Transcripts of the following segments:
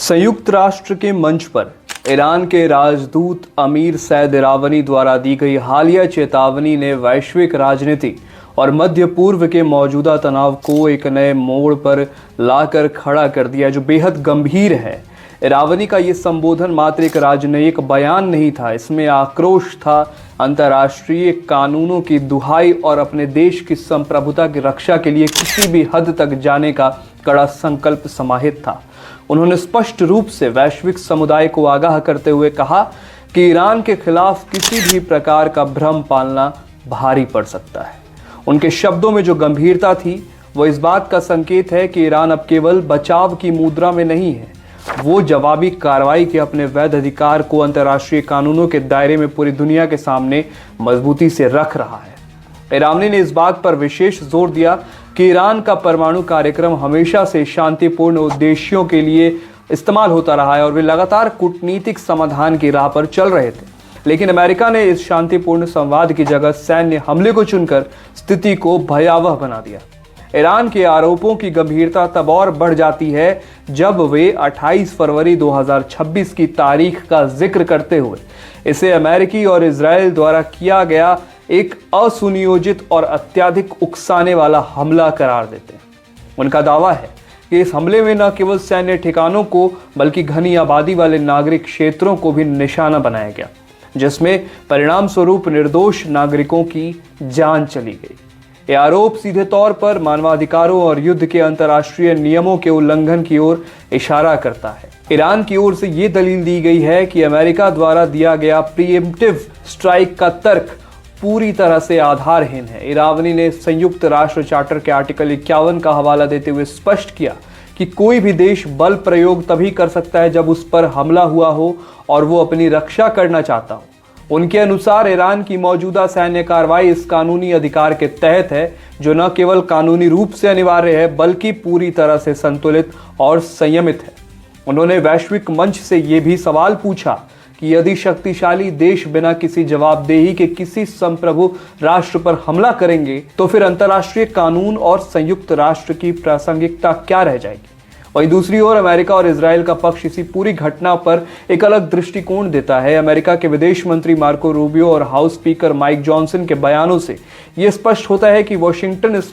संयुक्त राष्ट्र के मंच पर ईरान के राजदूत अमीर सैद इरावनी द्वारा दी गई हालिया चेतावनी ने वैश्विक राजनीति और मध्य पूर्व के मौजूदा तनाव को एक नए मोड़ पर लाकर खड़ा कर दिया, जो बेहद गंभीर है। इरावनी का ये संबोधन मात्र एक राजनयिक बयान नहीं था, इसमें आक्रोश था, अंतर्राष्ट्रीय कानूनों की दुहाई और अपने देश की संप्रभुता की रक्षा के लिए किसी भी हद तक जाने का कड़ा संकल्प समाहित था। उन्होंने स्पष्ट रूप से वैश्विक समुदाय को आगाह करते हुए कहा कि ईरान के खिलाफ किसी भी प्रकार का भ्रम पालना भारी पड़ सकता है। उनके शब्दों में जो गंभीरता थी वो इस बात का संकेत है कि ईरान अब केवल बचाव की मुद्रा में नहीं है, वो जवाबी कार्रवाई के अपने वैध अधिकार को अंतर्राष्ट्रीय कानूनों के दायरे में पूरी दुनिया के सामने मजबूती से रख रहा है। इरावनी ने इस बात पर विशेष जोर दिया कि ईरान का परमाणु कार्यक्रम हमेशा से शांतिपूर्ण उद्देश्यों के लिए इस्तेमाल होता रहा है और वे लगातार कूटनीतिक समाधान की राह पर चल रहे थे। लेकिन अमेरिका ने इस शांतिपूर्ण संवाद की जगह सैन्य हमले को चुनकर स्थिति को भयावह बना दिया। ईरान के आरोपों की गंभीरता तब और बढ़ जाती है जब वे 28 फरवरी 2026 की तारीख का जिक्र करते हुए इसे अमेरिकी और इजराइल द्वारा किया गया एक असुनियोजित और अत्यधिक उकसाने वाला हमला करार देते हैं। उनका दावा है कि इस हमले में न केवल सैन्य ठिकानों को बल्कि घनी आबादी वाले नागरिक क्षेत्रों को भी निशाना बनाया गया, जिसमें परिणाम स्वरूप निर्दोष नागरिकों की जान चली गई। ये आरोप सीधे तौर पर मानवाधिकारों और युद्ध के अंतर्राष्ट्रीय नियमों के उल्लंघन की ओर इशारा करता है। ईरान की ओर से ये दलील दी गई है कि अमेरिका द्वारा दिया गया प्रीएम्प्टिव स्ट्राइक का तर्क पूरी तरह से आधारहीन है। इरावनी ने संयुक्त राष्ट्र चार्टर के आर्टिकल 51 का हवाला देते हुए स्पष्ट किया कि कोई भी देश बल प्रयोग तभी कर सकता है जब उस पर हमला हुआ हो और वो अपनी रक्षा करना चाहता हो। उनके अनुसार ईरान की मौजूदा सैन्य कार्रवाई इस कानूनी अधिकार के तहत है, जो न केवल कानूनी रूप से अनिवार्य है बल्कि पूरी तरह से संतुलित और संयमित है। उन्होंने वैश्विक मंच से ये भी सवाल पूछा कि यदि शक्तिशाली देश बिना किसी जवाबदेही के किसी संप्रभु राष्ट्र पर हमला करेंगे तो फिर अंतर्राष्ट्रीय कानून और संयुक्त राष्ट्र की प्रासंगिकता क्या रह जाएगी। वहीं दूसरी ओर अमेरिका और इजराइल का पक्ष इसी पूरी घटना पर एक अलग दृष्टिकोण देता है। अमेरिका के विदेश मंत्री मार्को रूबियो और हाउस स्पीकर माइक जॉनसन के बयानों से यह स्पष्ट होता है कि वॉशिंगटन इस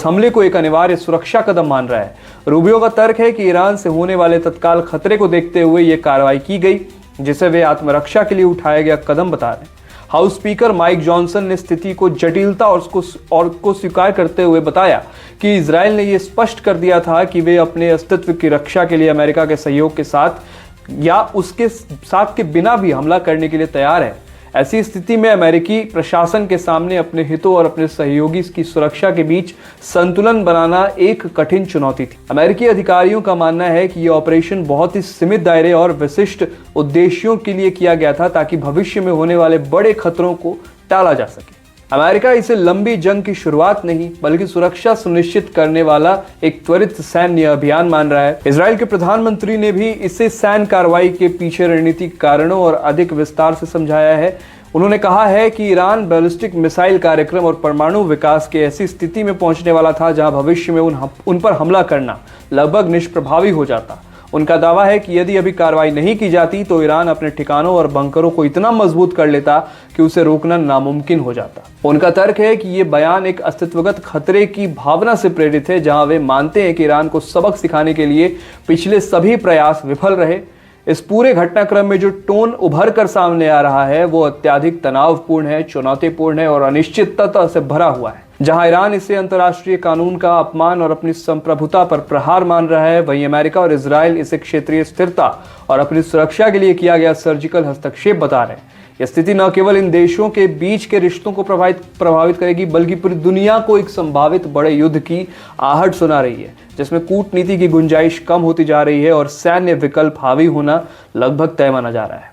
हमले को एक अनिवार्य सुरक्षा कदम मान रहा है। रूबियो का तर्क है कि ईरान से होने वाले तत्काल खतरे को देखते हुए यह कार्रवाई की गई, जिसे वे आत्मरक्षा के लिए उठाया गया कदम बता रहे हैं। हाउस स्पीकर माइक जॉनसन ने स्थिति को जटिलता और उसको स्वीकार करते हुए बताया कि इजराइल ने यह स्पष्ट कर दिया था कि वे अपने अस्तित्व की रक्षा के लिए अमेरिका के सहयोग के साथ या उसके साथ के बिना भी हमला करने के लिए तैयार है। ऐसी स्थिति में अमेरिकी प्रशासन के सामने अपने हितों और अपने सहयोगी की सुरक्षा के बीच संतुलन बनाना एक कठिन चुनौती थी। अमेरिकी अधिकारियों का मानना है कि यह ऑपरेशन बहुत ही सीमित दायरे और विशिष्ट उद्देश्यों के लिए किया गया था ताकि भविष्य में होने वाले बड़े खतरों को टाला जा सके। अमेरिका इसे लंबी जंग की शुरुआत नहीं बल्कि सुरक्षा सुनिश्चित करने वाला एक त्वरित सैन्य अभियान मान रहा है। इजराइल के प्रधानमंत्री ने भी इसे सैन्य कार्रवाई के पीछे रणनीतिक कारणों और अधिक विस्तार से समझाया है। उन्होंने कहा है कि ईरान बैलिस्टिक मिसाइल कार्यक्रम और परमाणु विकास की ऐसी स्थिति में पहुंचने वाला था जहां भविष्य में उन पर हमला करना लगभग निष्प्रभावी हो जाता। उनका दावा है कि यदि अभी कार्रवाई नहीं की जाती तो ईरान अपने ठिकानों और बंकरों को इतना मजबूत कर लेता कि उसे रोकना नामुमकिन हो जाता। उनका तर्क है कि ये बयान एक अस्तित्वगत खतरे की भावना से प्रेरित है, जहां वे मानते हैं कि ईरान को सबक सिखाने के लिए पिछले सभी प्रयास विफल रहे। इस पूरे घटनाक्रम में जो टोन उभर कर सामने आ रहा है वो अत्यधिक तनावपूर्ण है, चुनौतीपूर्ण है और अनिश्चितता से भरा हुआ है। जहां ईरान इसे अंतर्राष्ट्रीय कानून का अपमान और अपनी संप्रभुता पर प्रहार मान रहा है, वहीं अमेरिका और इजराइल इसे क्षेत्रीय स्थिरता और अपनी सुरक्षा के लिए किया गया सर्जिकल हस्तक्षेप बता रहे हैं। यह स्थिति न केवल इन देशों के बीच के रिश्तों को प्रभावित करेगी बल्कि पूरी दुनिया को एक संभावित बड़े युद्ध की आहट सुना रही है, जिसमें कूटनीति की गुंजाइश कम होती जा रही है और सैन्य विकल्प हावी होना लगभग तय माना जा रहा है।